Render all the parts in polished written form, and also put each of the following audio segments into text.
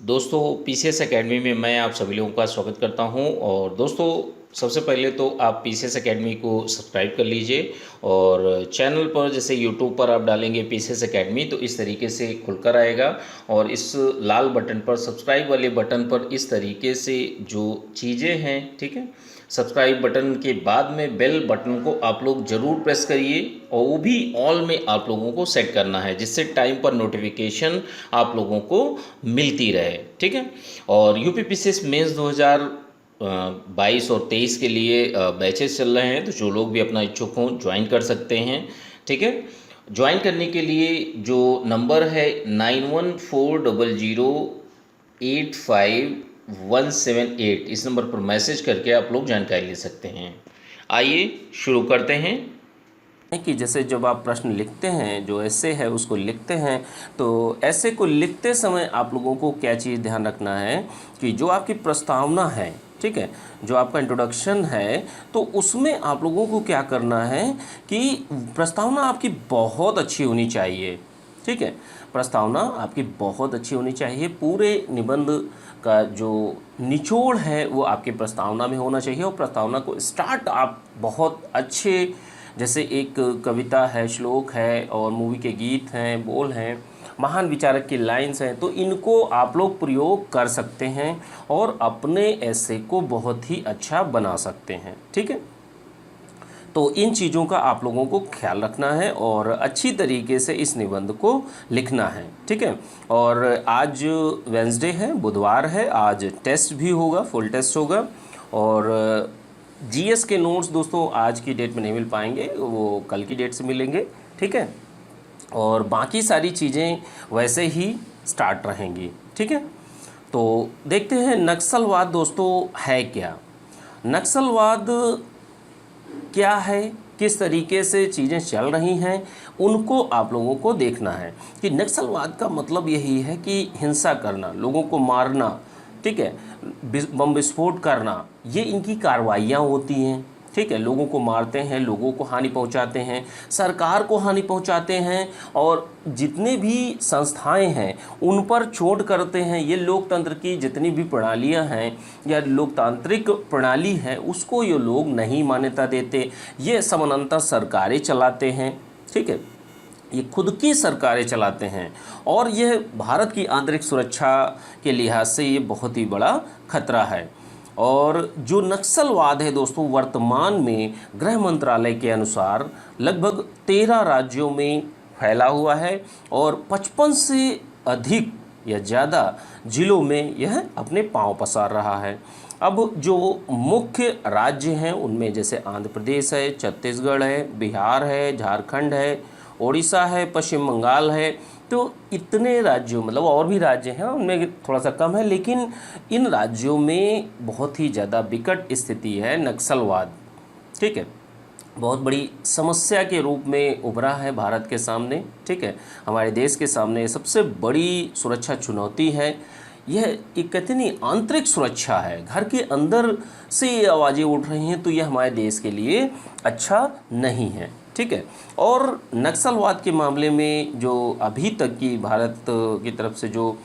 दोस्तों PCS academy में मैं आप सभी लोगों का स्वागत करता हूं। और दोस्तों सबसे पहले तो आप पीसीएस एकेडमी को सब्सक्राइब कर लीजिए। और चैनल पर जैसे यूट्यूब पर आप डालेंगे पीसीएस एकेडमी तो इस तरीके से खुलकर आएगा। और इस लाल बटन पर सब्सक्राइब वाले बटन पर इस तरीके से जो चीज़ें हैं, ठीक है, सब्सक्राइब बटन के बाद में बेल बटन को आप लोग ज़रूर प्रेस करिए और वो भी ऑल में आप लोगों को सेट करना है, जिससे टाइम पर नोटिफिकेशन आप लोगों को मिलती रहे, ठीक है। और यूपीपीसीएस मेंस 2022 और 23 के लिए बैचेस चल रहे हैं, तो जो लोग भी अपना इच्छुक हों ज्वाइन कर सकते हैं, ठीक है। ज्वाइन करने के लिए जो नंबर है 9140085178, इस नंबर पर मैसेज करके आप लोग जानकारी ले सकते हैं। आइए शुरू करते हैं कि जैसे जब आप प्रश्न लिखते हैं, जो ऐसे है उसको लिखते हैं, तो ऐसे को लिखते समय आप लोगों को क्या चीज़ ध्यान रखना है कि जो आपकी प्रस्तावना है, ठीक है, जो आपका इंट्रोडक्शन है, तो उसमें आप लोगों को क्या करना है कि प्रस्तावना आपकी बहुत अच्छी होनी चाहिए, ठीक है। प्रस्तावना आपकी बहुत अच्छी होनी चाहिए। पूरे निबंध का जो निचोड़ है वो आपकी प्रस्तावना में होना चाहिए। और प्रस्तावना को स्टार्ट आप बहुत अच्छे, जैसे एक कविता है, श्लोक है, और मूवी के गीत हैं, बोल हैं, महान विचारक की लाइंस हैं, तो इनको आप लोग प्रयोग कर सकते हैं और अपने ऐसे को बहुत ही अच्छा बना सकते हैं, ठीक है। तो इन चीज़ों का आप लोगों को ख्याल रखना है और अच्छी तरीके से इस निबंध को लिखना है, ठीक है। और आज वेंसडे है, बुधवार है, आज टेस्ट भी होगा, फुल टेस्ट होगा। और जीएस के नोट्स दोस्तों आज की डेट में नहीं मिल पाएंगे, वो कल की डेट से मिलेंगे, ठीक है। और बाकी सारी चीज़ें वैसे ही स्टार्ट रहेंगी, ठीक है। तो देखते हैं नक्सलवाद दोस्तों है क्या। नक्सलवाद क्या है, किस तरीके से चीज़ें चल रही हैं, उनको आप लोगों को देखना है। कि नक्सलवाद का मतलब यही है कि हिंसा करना, लोगों को मारना, ठीक है, बम विस्फोट करना, ये इनकी कार्रवाइयाँ होती हैं, ठीक है। लोगों को मारते हैं, लोगों को हानि पहुंचाते हैं, सरकार को हानि पहुंचाते हैं, और जितने भी संस्थाएं हैं उन पर चोट करते हैं। ये लोकतंत्र की जितनी भी प्रणालियां हैं या लोकतांत्रिक प्रणाली है उसको ये लोग नहीं मान्यता देते। ये समानांतर सरकारें चलाते हैं, ठीक है, ये खुद की सरकारें चलाते हैं। और यह भारत की आंतरिक सुरक्षा के लिहाज से ये बहुत ही बड़ा खतरा है। और जो नक्सलवाद है दोस्तों, वर्तमान में गृह मंत्रालय के अनुसार लगभग 13 राज्यों में फैला हुआ है और 55 से अधिक या ज़्यादा जिलों में यह अपने पांव पसार रहा है। अब जो मुख्य राज्य हैं उनमें जैसे आंध्र प्रदेश है, छत्तीसगढ़ है, बिहार है, झारखंड है, उड़ीसा है, पश्चिम बंगाल है। तो इतने राज्यों, मतलब और भी राज्य हैं उनमें थोड़ा सा कम है, लेकिन इन राज्यों में बहुत ही ज़्यादा विकट स्थिति है नक्सलवाद, ठीक है। बहुत बड़ी समस्या के रूप में उभरा है भारत के सामने, ठीक है, हमारे देश के सामने सबसे बड़ी सुरक्षा चुनौती है। यह एक कहते नहीं आंतरिक सुरक्षा है, घर के अंदर से ये आवाज़ें उठ रही हैं, तो यह हमारे देश के लिए अच्छा नहीं है, ठीक है। और नक्सलवाद के मामले में जो अभी तक की भारत की तरफ से जो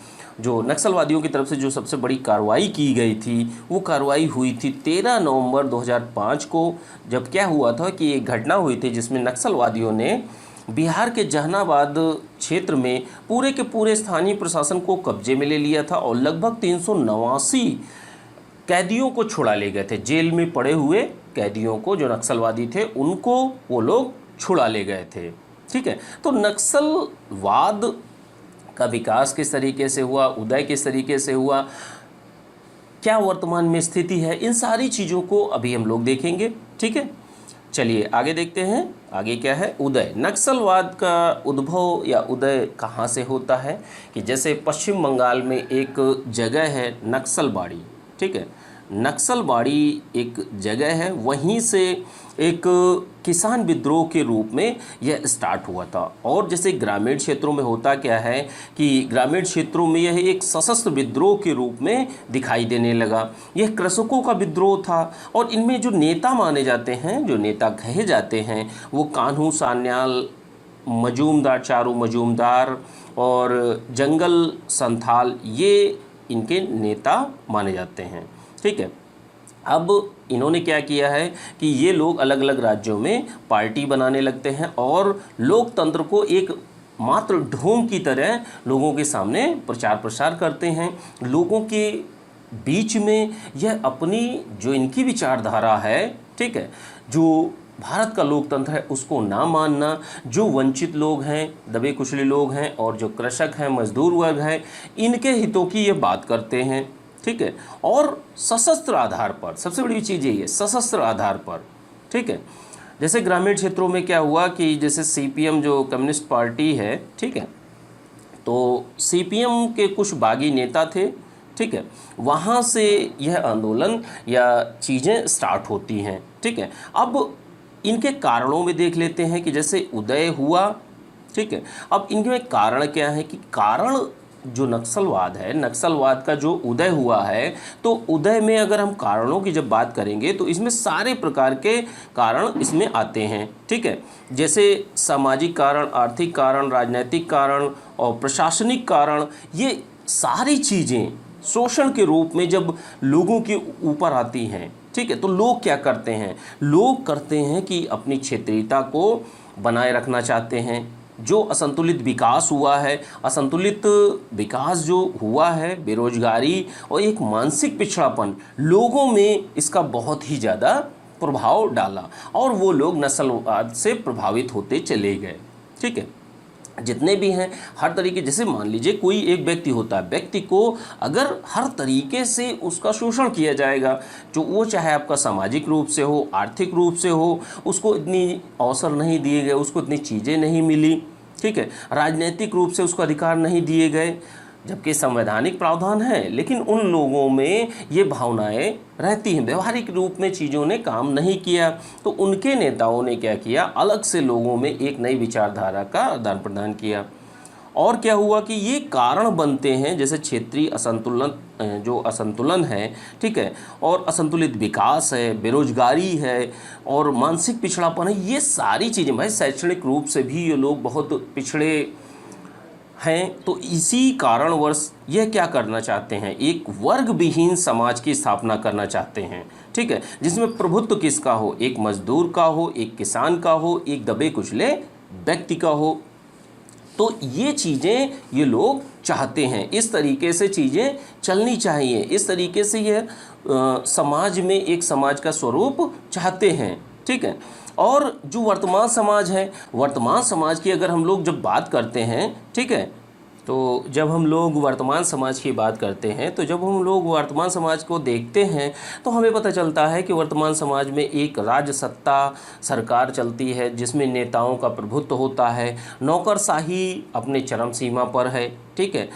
नक्सलवादियों की तरफ से जो सबसे बड़ी कार्रवाई की गई थी, वो कार्रवाई हुई थी 13 नवंबर 2005 को, जब क्या हुआ था कि एक घटना हुई थी जिसमें नक्सलवादियों ने बिहार के जहानाबाद क्षेत्र में पूरे के पूरे स्थानीय प्रशासन को कब्जे में ले लिया था और लगभग 389 कैदियों को छुड़ा ले गए थे। जेल में पड़े हुए कैदियों को, जो नक्सलवादी थे, उनको वो लोग छुड़ा ले गए थे, ठीक है। तो नक्सलवाद का विकास किस तरीके से हुआ, उदय किस तरीके से हुआ, क्या वर्तमान में स्थिति है, इन सारी चीज़ों को अभी हम लोग देखेंगे, ठीक है। चलिए आगे देखते हैं, आगे क्या है उदय। नक्सलवाद का उद्भव या उदय कहाँ से होता है कि जैसे पश्चिम बंगाल में एक जगह है नक्सलबाड़ी, ठीक है, नक्सलबाड़ी एक जगह है, वहीं से एक किसान विद्रोह के रूप में यह स्टार्ट हुआ था। और जैसे ग्रामीण क्षेत्रों में होता क्या है कि ग्रामीण क्षेत्रों में यह एक सशस्त्र विद्रोह के रूप में दिखाई देने लगा। यह कृषकों का विद्रोह था और इनमें जो नेता माने जाते हैं, जो नेता कहे जाते हैं, वो कान्हू सान्याल, मजूमदार, चारू मजूमदार और जंगल संथाल, ये इनके नेता माने जाते हैं। ठीक है, अब इन्होंने क्या किया है कि ये लोग अलग अलग राज्यों में पार्टी बनाने लगते हैं और लोकतंत्र को एक मात्र ढोंग की तरह लोगों के सामने प्रचार प्रसार करते हैं। लोगों के बीच में यह अपनी जो इनकी विचारधारा है, ठीक है, जो भारत का लोकतंत्र है उसको ना मानना, जो वंचित लोग हैं, दबे कुचले लोग हैं और जो कृषक हैं, मजदूर वर्ग है, इनके हितों की ये बात करते हैं। ठीक है, और सशस्त्र आधार पर, सबसे बड़ी चीज़ यही है, सशस्त्र आधार पर। ठीक है, जैसे ग्रामीण क्षेत्रों में क्या हुआ कि जैसे सीपीएम जो कम्युनिस्ट पार्टी है, ठीक है, तो सीपीएम के कुछ बागी नेता थे। ठीक है, वहाँ से यह आंदोलन या चीज़ें स्टार्ट होती हैं। ठीक है, अब इनके कारणों में देख लेते हैं कि जैसे उदय हुआ। ठीक है, अब इनके कारण क्या है कि कारण जो नक्सलवाद है, नक्सलवाद का जो उदय हुआ है, तो उदय में अगर हम कारणों की जब बात करेंगे तो इसमें सारे प्रकार के कारण इसमें आते हैं। ठीक है, जैसे सामाजिक कारण, आर्थिक कारण, राजनीतिक कारण और प्रशासनिक कारण, ये सारी चीज़ें शोषण के रूप में जब लोगों के ऊपर आती हैं। ठीक है, तो लोग क्या करते हैं, लोग करते हैं कि अपनी क्षेत्रीयता को बनाए रखना चाहते हैं। जो असंतुलित विकास हुआ है, असंतुलित विकास जो हुआ है, बेरोजगारी और एक मानसिक पिछड़ापन, लोगों में इसका बहुत ही ज़्यादा प्रभाव डाला और वो लोग नस्लवाद से प्रभावित होते चले गए। ठीक है, जितने भी हैं हर तरीके, जैसे मान लीजिए कोई एक व्यक्ति होता है, व्यक्ति को अगर हर तरीके से उसका शोषण किया जाएगा, जो वो चाहे आपका सामाजिक रूप से हो, आर्थिक रूप से हो, उसको इतनी अवसर नहीं दिए गए, उसको इतनी चीज़ें नहीं मिली। ठीक है, राजनीतिक रूप से उसको अधिकार नहीं दिए गए, जबकि संवैधानिक प्रावधान है, लेकिन उन लोगों में ये भावनाएं रहती हैं, व्यवहारिक रूप में चीज़ों ने काम नहीं किया। तो उनके नेताओं ने क्या किया, अलग से लोगों में एक नई विचारधारा का आदान प्रदान किया। और क्या हुआ कि ये कारण बनते हैं, जैसे क्षेत्रीय असंतुलन, जो असंतुलन है, ठीक है, और असंतुलित विकास है, बेरोजगारी है और मानसिक पिछड़ापन है, ये सारी चीज़ें, भाई शैक्षणिक रूप से भी ये लोग बहुत पिछड़े हैं। तो इसी कारणवश यह क्या करना चाहते हैं, एक वर्ग विहीन समाज की स्थापना करना चाहते हैं। ठीक है, जिसमें प्रभुत्व किसका हो, एक मजदूर का हो, एक किसान का हो, एक दबे कुचले व्यक्ति का हो। तो ये चीज़ें ये लोग चाहते हैं, इस तरीके से चीज़ें चलनी चाहिए, इस तरीके से ये समाज में एक समाज का स्वरूप चाहते हैं। ठीक है, और जो वर्तमान समाज है, वर्तमान समाज की अगर हम लोग जब बात करते हैं, ठीक है, तो जब हम लोग वर्तमान समाज की बात करते हैं, तो जब हम लोग वर्तमान समाज को देखते हैं तो हमें पता चलता है कि वर्तमान समाज में एक राज्य सत्ता सरकार चलती है, जिसमें नेताओं का प्रभुत्व होता है, नौकरशाही अपने चरम सीमा पर है। ठीक है,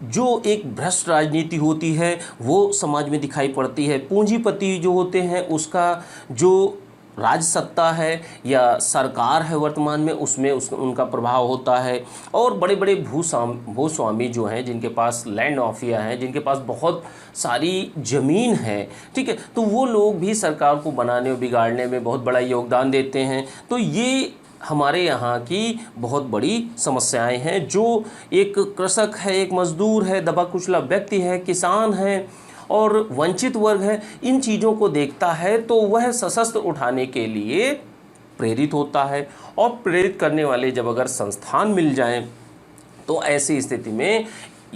जो एक भ्रष्ट राजनीति होती है वो समाज में दिखाई पड़ती है, पूंजीपति जो होते हैं उसका जो राज सत्ता है या सरकार है वर्तमान में, उसमें उनका प्रभाव होता है। और बड़े बड़े भूस्वामी जो हैं, जिनके पास लैंड माफिया हैं, जिनके पास बहुत सारी ज़मीन है, ठीक है, तो वो लोग भी सरकार को बनाने और बिगाड़ने में बहुत बड़ा योगदान देते हैं। तो ये हमारे यहाँ की बहुत बड़ी समस्याएं हैं। जो एक कृषक है, एक मजदूर है, दबा कुचला व्यक्ति है, किसान है और वंचित वर्ग है, इन चीज़ों को देखता है तो वह सशस्त्र उठाने के लिए प्रेरित होता है। और प्रेरित करने वाले जब अगर संस्थान मिल जाएं तो ऐसी स्थिति में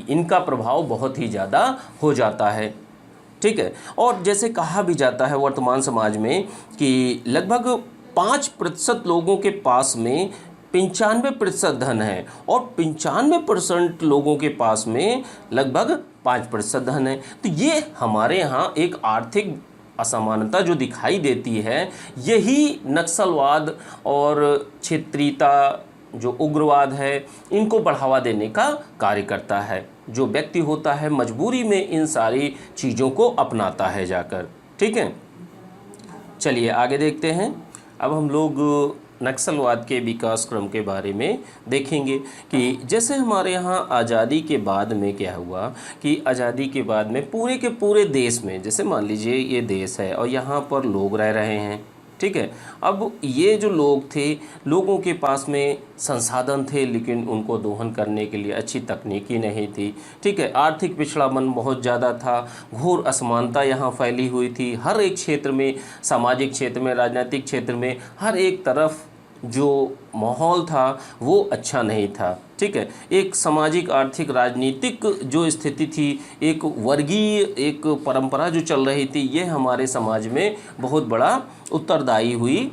इनका प्रभाव बहुत ही ज़्यादा हो जाता है। ठीक है, और जैसे कहा भी जाता है वर्तमान समाज में कि लगभग 5% लोगों के पास में 95% धन है और 95% लोगों के पास में लगभग 5% धन है। तो ये हमारे यहाँ एक आर्थिक असमानता जो दिखाई देती है, यही नक्सलवाद और क्षेत्रीयता जो उग्रवाद है, इनको बढ़ावा देने का कार्य करता है। जो व्यक्ति होता है मजबूरी में इन सारी चीज़ों को अपनाता है जाकर। ठीक है, चलिए आगे देखते हैं। अब हम लोग नक्सलवाद के विकास क्रम के बारे में देखेंगे कि जैसे हमारे यहाँ आज़ादी के बाद में क्या हुआ कि आज़ादी के बाद में पूरे के पूरे देश में, जैसे मान लीजिए ये देश है और यहाँ पर लोग रह रहे हैं, ठीक है। अब ये जो लोग थे, लोगों के पास में संसाधन थे लेकिन उनको दोहन करने के लिए अच्छी तकनीकी नहीं थी, ठीक है। आर्थिक पिछड़ापन बहुत ज़्यादा था, घोर असमानता यहाँ फैली हुई थी, हर एक क्षेत्र में, सामाजिक क्षेत्र में, राजनीतिक क्षेत्र में, हर एक तरफ जो माहौल था वो अच्छा नहीं था, ठीक है। एक सामाजिक, आर्थिक, राजनीतिक जो स्थिति थी, एक वर्गीय एक परंपरा जो चल रही थी, ये हमारे समाज में बहुत बड़ा उत्तरदायी हुई।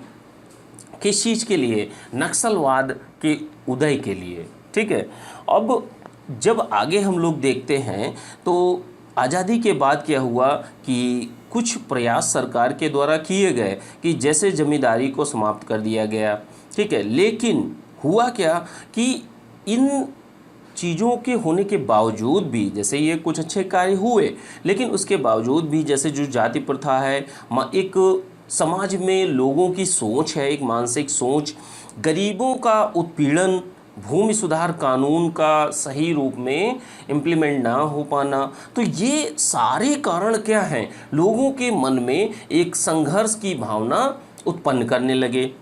किस चीज़ के लिए? नक्सलवाद के उदय के लिए, ठीक है। अब जब आगे हम लोग देखते हैं तो आज़ादी के बाद क्या हुआ कि कुछ प्रयास सरकार के द्वारा किए गए कि जैसे जमींदारी को समाप्त कर दिया गया, ठीक है। लेकिन हुआ क्या कि इन चीज़ों के होने के बावजूद भी, जैसे ये कुछ अच्छे कार्य हुए, लेकिन उसके बावजूद भी जैसे जो जाति प्रथा है, एक समाज में लोगों की सोच है, एक मानसिक सोच, गरीबों का उत्पीड़न, भूमि सुधार कानून का सही रूप में इम्प्लीमेंट ना हो पाना, तो ये सारे कारण क्या हैं? लोगों के मन में एक संघर्ष की भावना उत्पन्न करने लगे,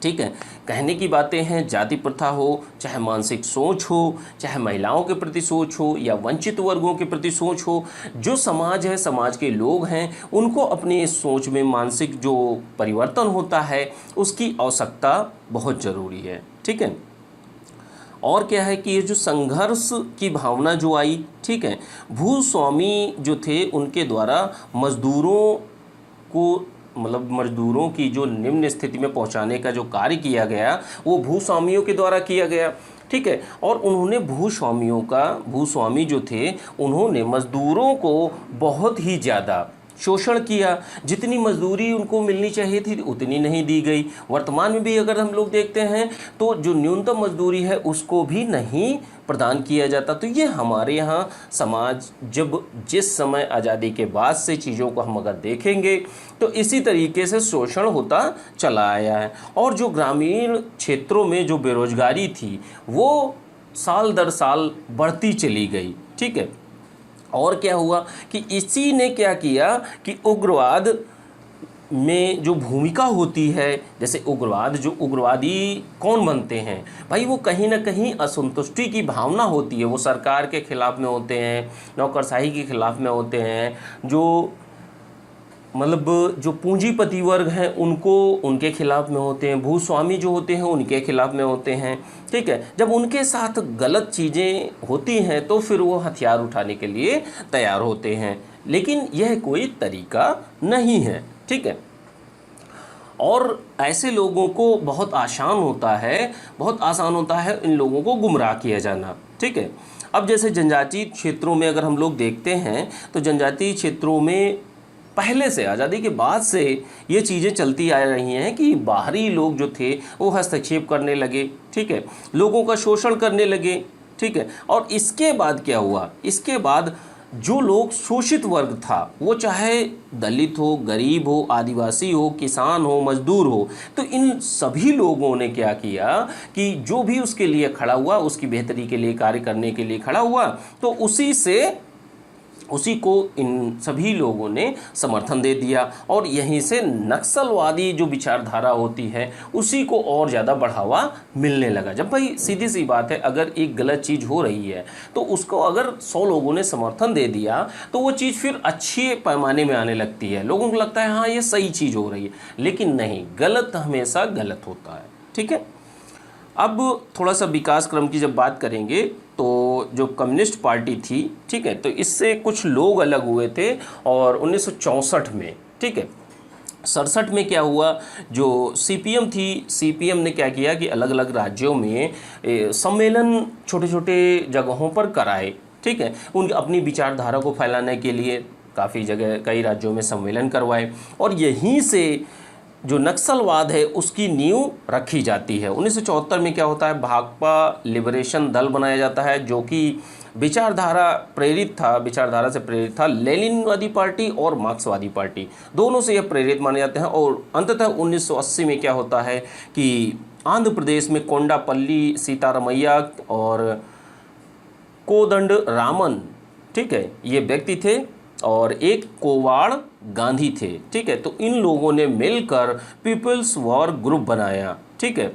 ठीक है। कहने की बातें हैं, जाति प्रथा हो, चाहे मानसिक सोच हो, चाहे महिलाओं के प्रति सोच हो या वंचित वर्गों के प्रति सोच हो, जो समाज है, समाज के लोग हैं, उनको अपनी इस सोच में मानसिक जो परिवर्तन होता है उसकी आवश्यकता बहुत ज़रूरी है, ठीक है। और क्या है कि ये जो संघर्ष की भावना जो आई, ठीक है, भूस्वामी जो थे उनके द्वारा मजदूरों को, मतलब मजदूरों की जो निम्न स्थिति में पहुंचाने का जो कार्य किया गया वो भूस्वामियों के द्वारा किया गया, ठीक है। और उन्होंने भूस्वामी जो थे उन्होंने मजदूरों को बहुत ही ज़्यादा शोषण किया, जितनी मजदूरी उनको मिलनी चाहिए थी उतनी नहीं दी गई। वर्तमान में भी अगर हम लोग देखते हैं तो जो न्यूनतम मजदूरी है उसको भी नहीं प्रदान किया जाता। तो ये हमारे यहाँ समाज, जब जिस समय आज़ादी के बाद से चीज़ों को हम अगर देखेंगे तो इसी तरीके से शोषण होता चला आया है। और जो ग्रामीण क्षेत्रों में जो बेरोजगारी थी वो साल दर साल बढ़ती चली गई, ठीक है। और क्या हुआ कि इसी ने क्या किया कि उग्रवाद में जो भूमिका होती है, जैसे उग्रवादी कौन बनते हैं भाई, वो कहीं ना कहीं असंतुष्टि की भावना होती है, वो सरकार के खिलाफ में होते हैं, नौकरशाही के खिलाफ में होते हैं, जो मतलब जो पूंजीपति वर्ग हैं उनके खिलाफ में होते हैं, भूस्वामी जो होते हैं उनके खिलाफ में होते हैं, ठीक है। जब उनके साथ गलत चीज़ें होती हैं तो फिर वो हथियार उठाने के लिए तैयार होते हैं, लेकिन यह कोई तरीका नहीं है, ठीक है। और ऐसे लोगों को बहुत आसान होता है इन लोगों को गुमराह किया जाना, ठीक है। अब जैसे जनजातीय क्षेत्रों में अगर हम लोग देखते हैं तो जनजातीय क्षेत्रों में पहले से, आज़ादी के बाद से ये चीज़ें चलती आ रही हैं कि बाहरी लोग जो थे वो हस्तक्षेप करने लगे, ठीक है, लोगों का शोषण करने लगे, ठीक है। और इसके बाद क्या हुआ? इसके बाद जो लोग शोषित वर्ग था, वो चाहे दलित हो, गरीब हो, आदिवासी हो, किसान हो, मजदूर हो, तो इन सभी लोगों ने क्या किया कि जो भी उसके लिए खड़ा हुआ, उसकी बेहतरी के लिए कार्य करने के लिए खड़ा हुआ, तो उसी को इन सभी लोगों ने समर्थन दे दिया। और यहीं से नक्सलवादी जो विचारधारा होती है उसी को और ज़्यादा बढ़ावा मिलने लगा। जब भाई सीधी सी बात है, अगर एक गलत चीज़ हो रही है तो उसको अगर 100 लोगों ने समर्थन दे दिया तो वो चीज़ फिर अच्छे पैमाने में आने लगती है, लोगों को लगता है हाँ ये सही चीज़ हो रही है, लेकिन नहीं, गलत हमेशा गलत होता है, ठीक है। अब थोड़ा सा विकास क्रम की जब बात करेंगे तो जो कम्युनिस्ट पार्टी थी, ठीक है, तो इससे कुछ लोग अलग हुए थे और 1964 में, ठीक है, 67 में क्या हुआ, जो सीपीएम थी, सीपीएम ने क्या किया कि अलग अलग राज्यों में सम्मेलन छोटे छोटे जगहों पर कराए, ठीक है, उनकी अपनी विचारधारा को फैलाने के लिए काफ़ी जगह कई राज्यों में सम्मेलन करवाए और यहीं से जो नक्सलवाद है उसकी नींव रखी जाती है। 1974 में क्या होता है, भाकपा लिबरेशन दल बनाया जाता है जो कि विचारधारा से प्रेरित था। लेनिनवादी पार्टी और मार्क्सवादी पार्टी दोनों से यह प्रेरित माने जाते हैं। और अंततः 1980 में क्या होता है कि आंध्र प्रदेश में कोंडापल्ली सीतारामैया और कोदंड रामन, ठीक है, ये व्यक्ति थे और एक कोवाड़ गांधी थे, ठीक है। तो इन लोगों ने मिलकर पीपल्स वॉर ग्रुप बनाया, ठीक है।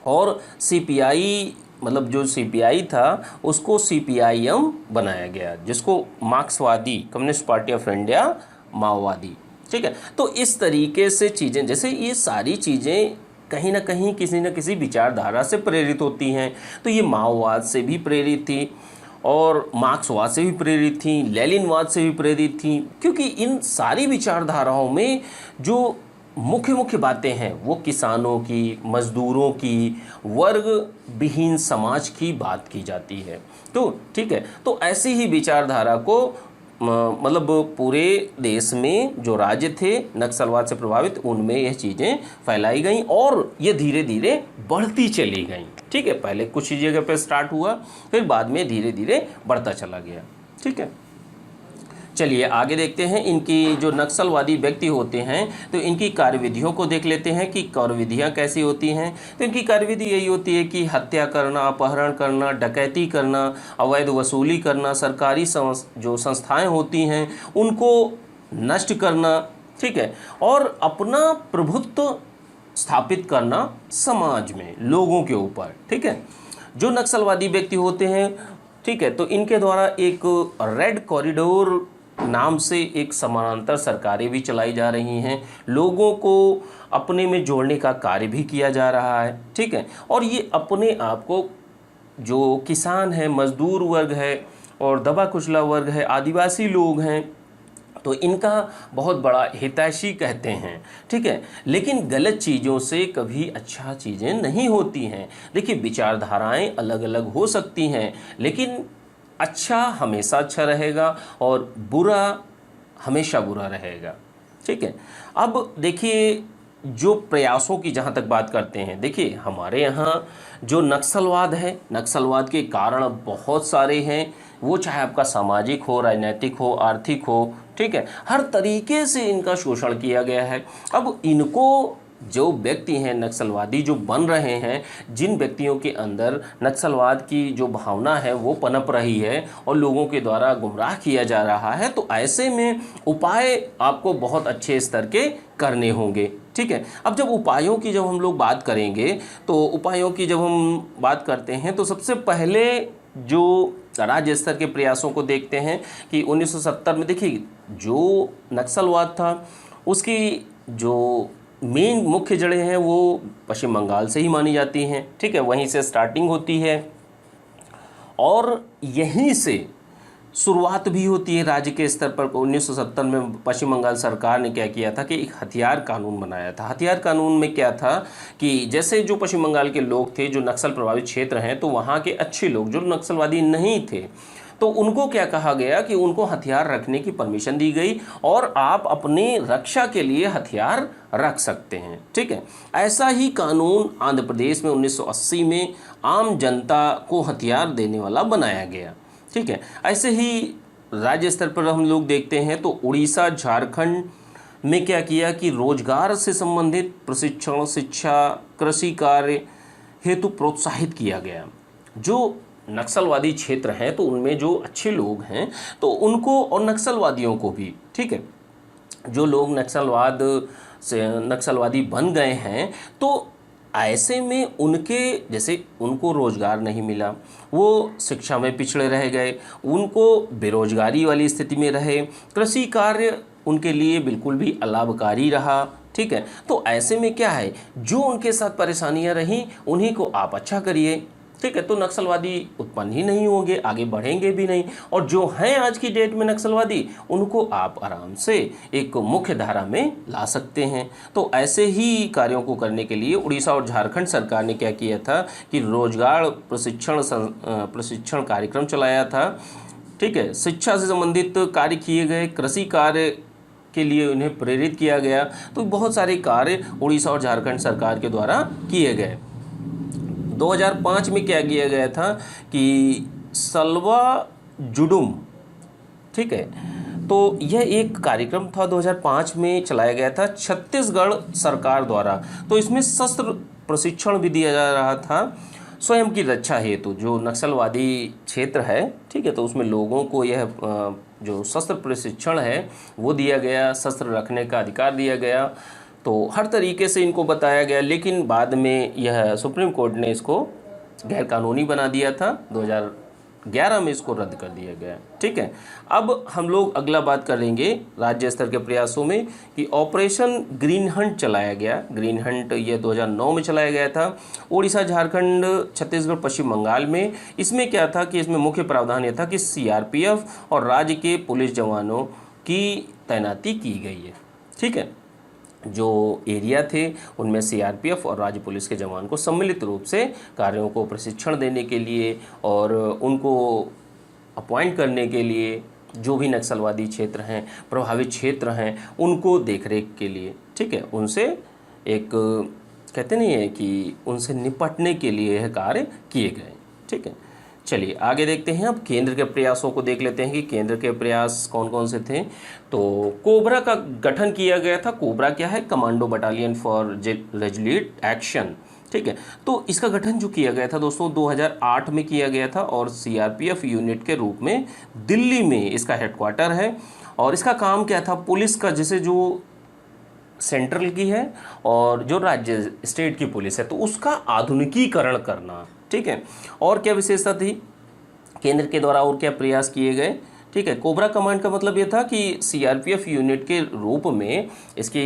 और सीपीआई, मतलब जो सीपीआई था उसको सीपीआईएम बनाया गया, जिसको मार्क्सवादी, कम्युनिस्ट पार्टी ऑफ इंडिया, माओवादी, ठीक है। तो इस तरीके से चीज़ें, जैसे ये सारी चीज़ें कहीं ना कहीं किसी न किसी विचारधारा से प्रेरित होती हैं। तो ये माओवाद से भी प्रेरित थी और मार्क्सवाद से भी प्रेरित थी, लेनिनवाद से भी प्रेरित थी, क्योंकि इन सारी विचारधाराओं में जो मुख्य मुख्य बातें हैं वो किसानों की, मजदूरों की, वर्ग विहीन समाज की बात की जाती है। तो ठीक है, तो ऐसी ही विचारधारा को मतलब पूरे देश में जो राज्य थे नक्सलवाद से प्रभावित, उनमें यह चीज़ें फैलाई गई और ये धीरे धीरे बढ़ती चली गई, ठीक है। पहले कुछ ही जगह पे स्टार्ट हुआ, फिर बाद में धीरे धीरे बढ़ता चला गया, ठीक है। चलिए आगे देखते हैं। इनकी जो नक्सलवादी व्यक्ति होते हैं तो इनकी कार्यविधियों को देख लेते हैं कि कार्यविधियाँ कैसी होती हैं। तो इनकी कार्यविधि यही होती है कि हत्या करना, अपहरण करना, डकैती करना, अवैध वसूली करना, सरकारी जो संस्थाएं होती हैं उनको नष्ट करना, ठीक है, और अपना प्रभुत्व स्थापित करना समाज में लोगों के ऊपर, ठीक है। जो नक्सलवादी व्यक्ति होते हैं, ठीक है, तो इनके द्वारा एक रेड कॉरिडोर नाम से एक समानांतर सरकारें भी चलाई जा रही हैं, लोगों को अपने में जोड़ने का कार्य भी किया जा रहा है, ठीक है। और ये अपने आप को जो किसान है, मजदूर वर्ग है और दबा कुचला वर्ग है, आदिवासी लोग हैं, तो इनका बहुत बड़ा हितैषी कहते हैं, ठीक है। लेकिन गलत चीज़ों से कभी अच्छा चीज़ें नहीं होती हैं। देखिए विचारधाराएं अलग अलग हो सकती हैं, लेकिन अच्छा हमेशा अच्छा रहेगा और बुरा हमेशा बुरा रहेगा, ठीक है। अब देखिए जो प्रयासों की जहाँ तक बात करते हैं, देखिए हमारे यहाँ जो नक्सलवाद है, नक्सलवाद के कारण बहुत सारे हैं, वो चाहे आपका सामाजिक हो, राजनीतिक हो, आर्थिक हो, ठीक है, हर तरीके से इनका शोषण किया गया है। अब इनको जो व्यक्ति हैं नक्सलवादी जो बन रहे हैं, जिन व्यक्तियों के अंदर नक्सलवाद की जो भावना है वो पनप रही है और लोगों के द्वारा गुमराह किया जा रहा है, तो ऐसे में उपाय आपको बहुत अच्छे स्तर के करने होंगे, ठीक है। अब जब उपायों की जब हम लोग बात करेंगे, तो उपायों की जब हम बात करते हैं तो सबसे पहले जो राज्य स्तर के प्रयासों को देखते हैं कि 1970 में देखिए जो नक्सलवाद था उसकी जो मेन मुख्य जड़ें हैं वो पश्चिम बंगाल से ही मानी जाती हैं, ठीक है, वहीं से स्टार्टिंग होती है और यहीं से शुरुआत भी होती है राज्य के स्तर पर। 1970 में पश्चिम बंगाल सरकार ने क्या किया था कि एक हथियार कानून बनाया था। हथियार कानून में क्या था कि जैसे जो पश्चिम बंगाल के लोग थे जो नक्सल प्रभावित क्षेत्र हैं, तो वहाँ के अच्छे लोग जो नक्सलवादी नहीं थे, तो उनको क्या कहा गया कि उनको हथियार रखने की परमिशन दी गई और आप अपनी रक्षा के लिए हथियार रख सकते हैं, ठीक है। ऐसा ही कानून आंध्र प्रदेश में 1980 में आम जनता को हथियार देने वाला बनाया गया, ठीक है। ऐसे ही राज्य स्तर पर हम लोग देखते हैं तो उड़ीसा, झारखंड में क्या किया कि रोजगार से संबंधित प्रशिक्षण, शिक्षा, कृषि कार्य हेतु प्रोत्साहित किया गया। जो नक्सलवादी क्षेत्र हैं तो उनमें जो अच्छे लोग हैं तो उनको, और नक्सलवादियों को भी, ठीक है, जो लोग नक्सलवादी बन गए हैं तो ऐसे में उनके जैसे उनको रोजगार नहीं मिला, वो शिक्षा में पिछड़े रह गए, उनको बेरोजगारी वाली स्थिति में रहे, कृषि कार्य उनके लिए बिल्कुल भी अलाभकारी रहा, ठीक है। तो ऐसे में क्या है, जो उनके साथ परेशानियां रहीं उन्हीं को आप अच्छा करिए, ठीक है, तो नक्सलवादी उत्पन्न ही नहीं होंगे, आगे बढ़ेंगे भी नहीं। और जो हैं आज की डेट में नक्सलवादी, उनको आप आराम से एक मुख्य धारा में ला सकते हैं। तो ऐसे ही कार्यों को करने के लिए उड़ीसा और झारखंड सरकार ने क्या किया था कि रोजगार प्रशिक्षण कार्यक्रम चलाया था, ठीक है। शिक्षा से संबंधित कार्य किए गए, कृषि कार्य के लिए उन्हें प्रेरित किया गया। तो बहुत सारे कार्य उड़ीसा और झारखंड सरकार के द्वारा किए गए। 2005 में क्या किया गया था कि सलवा जुडुम, ठीक है, तो यह एक कार्यक्रम था 2005 में चलाया गया था छत्तीसगढ़ सरकार द्वारा। तो इसमें शस्त्र प्रशिक्षण भी दिया जा रहा था, स्वयं की रक्षा हेतु जो नक्सलवादी क्षेत्र है, ठीक है, तो उसमें लोगों को यह जो शस्त्र प्रशिक्षण है वो दिया गया, शस्त्र रखने का अधिकार दिया गया, तो हर तरीके से इनको बताया गया। लेकिन बाद में यह सुप्रीम कोर्ट ने इसको गैरकानूनी बना दिया था, 2011 में इसको रद्द कर दिया गया। ठीक है, अब हम लोग अगला बात करेंगे राज्य स्तर के प्रयासों में कि ऑपरेशन ग्रीन हंट चलाया गया। ग्रीन हंट ये 2009 में चलाया गया था, उड़ीसा, झारखंड, छत्तीसगढ़, पश्चिम बंगाल में। इसमें क्या था कि इसमें मुख्य प्रावधान ये था कि सीआरपीएफ और राज्य के पुलिस जवानों की तैनाती की गई है। ठीक है, जो एरिया थे उनमें सीआरपीएफ और राज्य पुलिस के जवान को सम्मिलित रूप से कार्यों को प्रशिक्षण देने के लिए और उनको अपॉइंट करने के लिए, जो भी नक्सलवादी क्षेत्र हैं, प्रभावित क्षेत्र हैं, उनको देखरेख के लिए, ठीक है, उनसे एक कहते नहीं है कि उनसे निपटने के लिए यह कार्य किए गए। ठीक है, चलिए आगे देखते हैं। अब केंद्र के प्रयासों को देख लेते हैं कि केंद्र के प्रयास कौन कौन से थे। तो कोबरा का गठन किया गया था। कोबरा क्या है? Commando battalion for resolute action. ठीक है, तो इसका गठन जो किया गया था दोस्तों 2008 में किया गया था और सीआरपीएफ यूनिट के रूप में दिल्ली में इसका हेडक्वार्टर है। और इसका काम क्या था? पुलिस का, जैसे जो सेंट्रल की है और जो राज्य स्टेट की पुलिस है, तो उसका आधुनिकीकरण करना। ठीक है, और क्या विशेषता थी केंद्र के द्वारा और क्या प्रयास किए गए? ठीक है, कोबरा कमांड का मतलब ये था कि सीआरपीएफ यूनिट के रूप में इसकी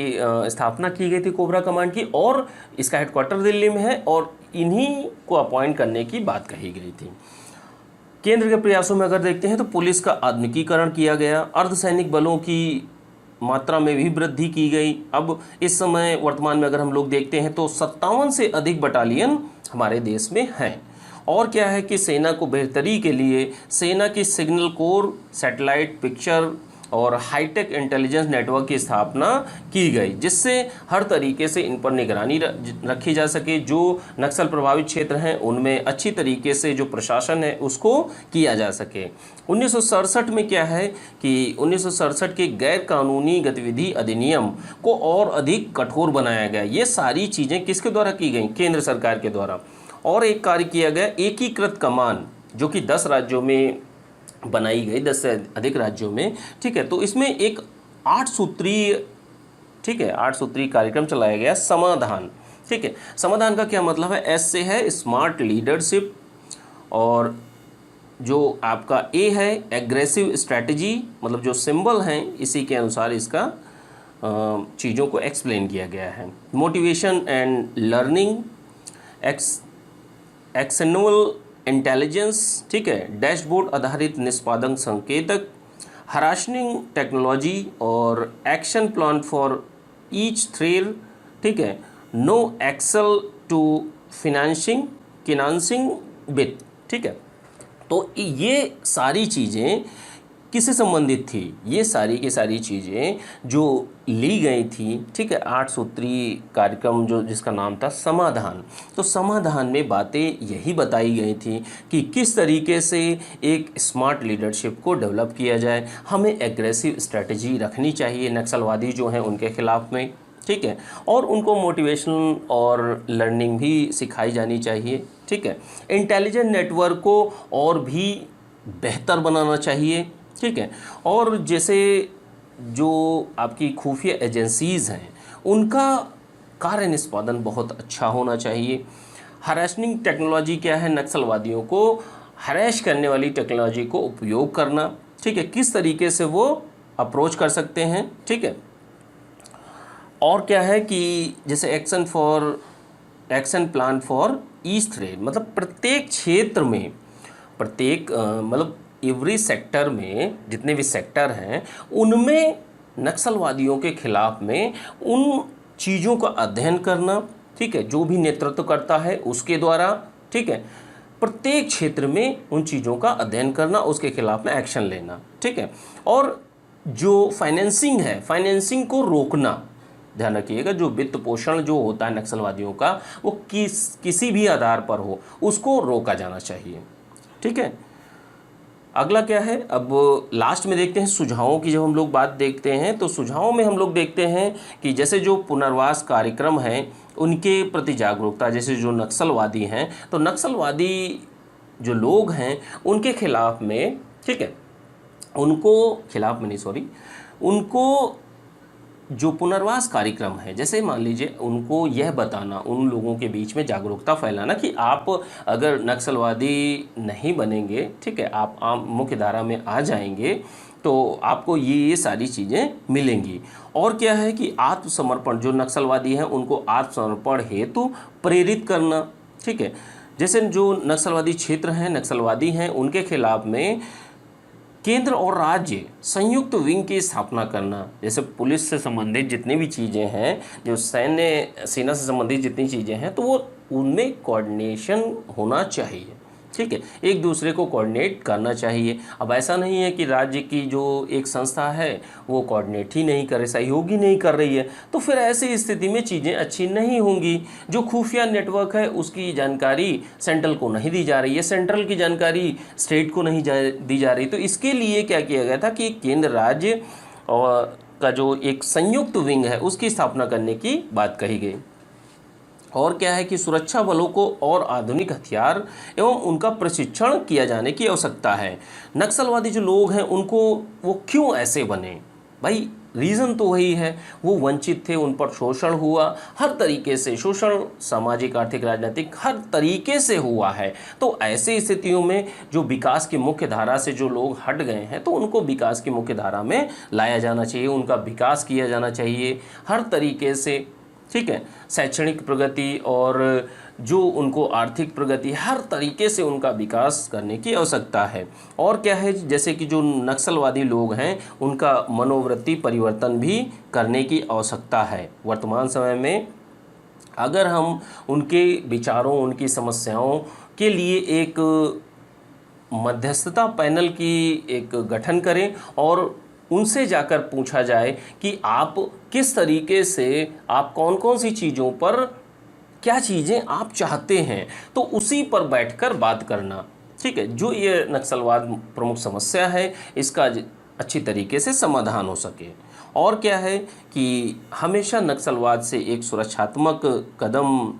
स्थापना की गई थी कोबरा कमांड की, और इसका हेडक्वार्टर दिल्ली में है और इन्हीं को अपॉइंट करने की बात कही गई थी। केंद्र के प्रयासों में अगर देखते हैं तो पुलिस का आधुनिकीकरण किया गया, अर्धसैनिक बलों की मात्रा में भी वृद्धि की गई। अब इस समय वर्तमान में अगर हम लोग देखते हैं तो 57 से अधिक बटालियन हमारे देश में हैं। और क्या है कि सेना को बेहतरी के लिए सेना की सिग्नल कोर, सैटेलाइट पिक्चर और हाईटेक इंटेलिजेंस नेटवर्क की स्थापना की गई, जिससे हर तरीके से इन पर निगरानी रखी जा सके। जो नक्सल प्रभावित क्षेत्र हैं उनमें अच्छी तरीके से जो प्रशासन है उसको किया जा सके। 1967 में क्या है कि 1967 के गैर कानूनी गतिविधि अधिनियम को और अधिक कठोर बनाया गया। ये सारी चीज़ें किसके द्वारा की गई? केंद्र सरकार के द्वारा। और एक कार्य किया गया, एकीकृत कमान, जो कि 10 राज्यों में बनाई गई, 10 से अधिक राज्यों में। ठीक है, तो इसमें एक 8 सूत्रीय, ठीक है, 8 सूत्रीय कार्यक्रम चलाया गया। समाधान, ठीक है, समाधान का क्या मतलब है? एस से है स्मार्ट लीडरशिप, और जो आपका ए है एग्रेसिव स्ट्रैटेजी, मतलब जो सिंबल हैं इसी के अनुसार इसका चीज़ों को एक्सप्लेन किया गया है। Motivation and learning, actionable intelligence, ठीक है, डैशबोर्ड आधारित निष्पादन संकेतक, हरासनिंग टेक्नोलॉजी और action plan for each thread, ठीक है, no excel to financing bit. ठीक है, तो ये सारी चीज़ें किससे संबंधित थी? ये सारी की सारी चीज़ें जो ली गई थी, ठीक है, 8 सूत्रीय कार्यक्रम जो जिसका नाम था समाधान। तो समाधान में बातें यही बताई गई थी कि किस तरीके से एक स्मार्ट लीडरशिप को डेवलप किया जाए, हमें एग्रेसिव स्ट्रेटजी रखनी चाहिए नक्सलवादी जो हैं उनके खिलाफ में। ठीक है, और उनको मोटिवेशन और लर्निंग भी सिखाई जानी चाहिए। ठीक है, इंटेलिजेंट नेटवर्क को और भी बेहतर बनाना चाहिए। ठीक है, और जैसे जो आपकी खुफिया एजेंसीज़ हैं उनका कार्य निष्पादन बहुत अच्छा होना चाहिए। हरासनिंग टेक्नोलॉजी क्या है? नक्सलवादियों को हरेश करने वाली टेक्नोलॉजी को उपयोग करना। ठीक है, किस तरीके से वो अप्रोच कर सकते हैं। ठीक है, और क्या है कि जैसे action plan for each thread, मतलब प्रत्येक क्षेत्र में, प्रत्येक मतलब एवरी सेक्टर में, जितने भी सेक्टर हैं उनमें नक्सलवादियों के खिलाफ में उन चीज़ों का अध्ययन करना। ठीक है, जो भी नेतृत्व करता है उसके द्वारा। ठीक है, प्रत्येक क्षेत्र में उन चीज़ों का अध्ययन करना, उसके खिलाफ में एक्शन लेना। ठीक है, और जो फाइनेंसिंग है, फाइनेंसिंग को रोकना। ध्यान रखिएगा, जो वित्त पोषण जो होता है नक्सलवादियों का वो किसी भी आधार पर हो, उसको रोका जाना चाहिए। ठीक है, अगला क्या है? अब लास्ट में देखते हैं सुझावों की। जब हम लोग बात देखते हैं तो सुझावों में हम लोग देखते हैं कि जैसे जो पुनर्वास कार्यक्रम है उनके प्रति जागरूकता, जैसे जो नक्सलवादी हैं, तो नक्सलवादी जो लोग हैं उनके खिलाफ में, ठीक है, उनको खिलाफ में नहीं, सॉरी, उनको जो पुनर्वास कार्यक्रम है, जैसे मान लीजिए उनको यह बताना, उन लोगों के बीच में जागरूकता फैलाना कि आप अगर नक्सलवादी नहीं बनेंगे, ठीक है, आप आम मुख्य धारा में आ जाएंगे तो आपको ये सारी चीज़ें मिलेंगी। और क्या है कि आत्मसमर्पण, जो नक्सलवादी हैं उनको आत्मसमर्पण हेतु प्रेरित करना, ठीक है। जैसे जो नक्सलवादी क्षेत्र हैं, नक्सलवादी हैं, उनके खिलाफ में केंद्र और राज्य संयुक्त विंग की स्थापना करना, जैसे पुलिस से संबंधित जितनी भी चीज़ें हैं, जो सेना से संबंधित जितनी चीज़ें हैं, तो वो उनमें कोऑर्डिनेशन होना चाहिए, ठीक है, एक दूसरे को कोऑर्डिनेट करना चाहिए। अब ऐसा नहीं है कि राज्य की जो एक संस्था है वो कोऑर्डिनेट ही नहीं करे, सहयोग ही नहीं कर रही है, तो फिर ऐसी स्थिति में चीज़ें अच्छी नहीं होंगी। जो खुफिया नेटवर्क है उसकी जानकारी सेंट्रल को नहीं दी जा रही है, सेंट्रल की जानकारी स्टेट को नहीं दी जा रही। तो इसके लिए क्या किया गया था कि केंद्र राज्य और का जो एक संयुक्त विंग है उसकी स्थापना करने की बात कही गई। और क्या है कि सुरक्षा बलों को और आधुनिक हथियार एवं उनका प्रशिक्षण किया जाने की आवश्यकता है। नक्सलवादी जो लोग हैं उनको वो क्यों ऐसे बने, भाई रीज़न तो वही है, वो वंचित थे, उन पर शोषण हुआ, हर तरीके से शोषण, सामाजिक, आर्थिक, राजनीतिक, हर तरीके से हुआ है। तो ऐसी स्थितियों में जो विकास की मुख्य धारा से जो लोग हट गए हैं, तो उनको विकास की मुख्य धारा में लाया जाना चाहिए, उनका विकास किया जाना चाहिए हर तरीके से, ठीक है। शैक्षणिक प्रगति और जो उनको आर्थिक प्रगति, हर तरीके से उनका विकास करने की आवश्यकता है। और क्या है, जैसे कि जो नक्सलवादी लोग हैं उनका मनोवृत्ति परिवर्तन भी करने की आवश्यकता है। वर्तमान समय में अगर हम उनके विचारों, उनकी समस्याओं के लिए एक मध्यस्थता पैनल की एक गठन करें और उनसे जाकर पूछा जाए कि आप किस तरीके से, आप कौन कौन सी चीज़ों पर, क्या चीज़ें आप चाहते हैं, तो उसी पर बैठकर बात करना, ठीक है, जो ये नक्सलवाद प्रमुख समस्या है इसका अच्छी तरीके से समाधान हो सके। और क्या है कि हमेशा नक्सलवाद से एक सुरक्षात्मक कदम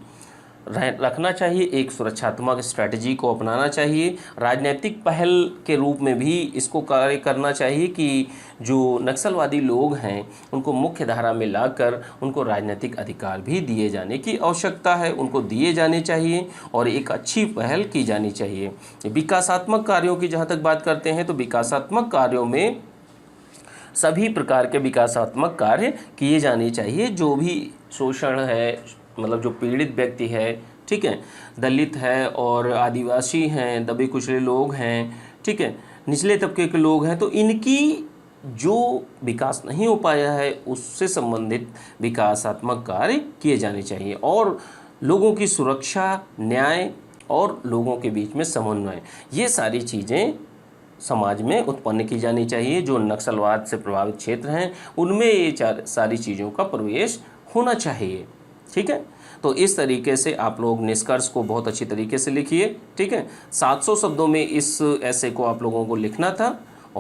रखना चाहिए, एक सुरक्षात्मक स्ट्रैटेजी को अपनाना चाहिए, राजनीतिक पहल के रूप में भी इसको कार्य करना चाहिए कि जो नक्सलवादी लोग हैं उनको मुख्य धारा में लाकर उनको राजनीतिक अधिकार भी दिए जाने की आवश्यकता है, उनको दिए जाने चाहिए और एक अच्छी पहल की जानी चाहिए। विकासात्मक कार्यों की जहाँ तक बात करते हैं तो विकासात्मक कार्यों में सभी प्रकार के विकासात्मक कार्य किए जाने चाहिए। जो भी शोषण है, मतलब जो पीड़ित व्यक्ति है, ठीक है, दलित है और आदिवासी हैं, दबे कुचले लोग हैं, ठीक है, निचले तबके के लोग हैं, तो इनकी जो विकास नहीं हो पाया है उससे संबंधित विकासात्मक कार्य किए जाने चाहिए। और लोगों की सुरक्षा, न्याय और लोगों के बीच में समन्वय, ये सारी चीज़ें समाज में उत्पन्न की जानी चाहिए। जो नक्सलवाद से प्रभावित क्षेत्र हैं उनमें ये सारी चीज़ों का प्रवेश होना चाहिए, ठीक है। तो इस तरीके से आप लोग निष्कर्ष को बहुत अच्छी तरीके से लिखिए, ठीक है। 700 शब्दों में इस ऐसे को आप लोगों को लिखना था।